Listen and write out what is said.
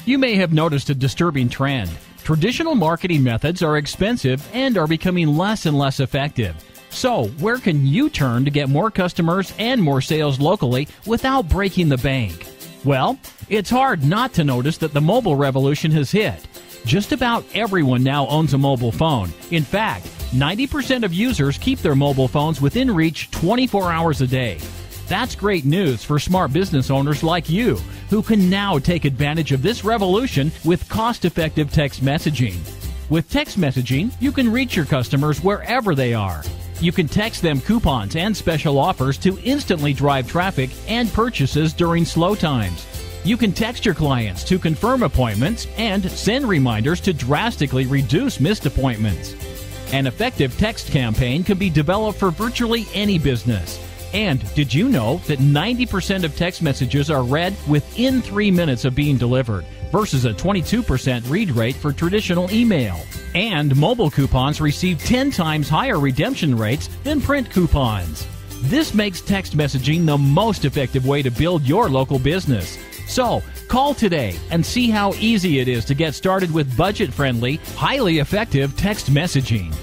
You may have noticed a disturbing trend. Traditional marketing methods are expensive and are becoming less and less effective. So, where can you turn to get more customers and more sales locally without breaking the bank? Well, it's hard not to notice that the mobile revolution has hit. Just about everyone now owns a mobile phone. In fact, 90% of users keep their mobile phones within reach 24 hours a day. That's great news for smart business owners like you, who can now take advantage of this revolution with cost-effective text messaging. With text messaging, you can reach your customers wherever they are. You can text them coupons and special offers to instantly drive traffic and purchases during slow times. You can text your clients to confirm appointments and send reminders to drastically reduce missed appointments. An effective text campaign can be developed for virtually any business. And did you know that 90% of text messages are read within 3 minutes of being delivered versus a 22% read rate for traditional email? And mobile coupons receive 10 times higher redemption rates than print coupons. This makes text messaging the most effective way to build your local business. So, call today and see how easy it is to get started with budget-friendly, highly effective text messaging.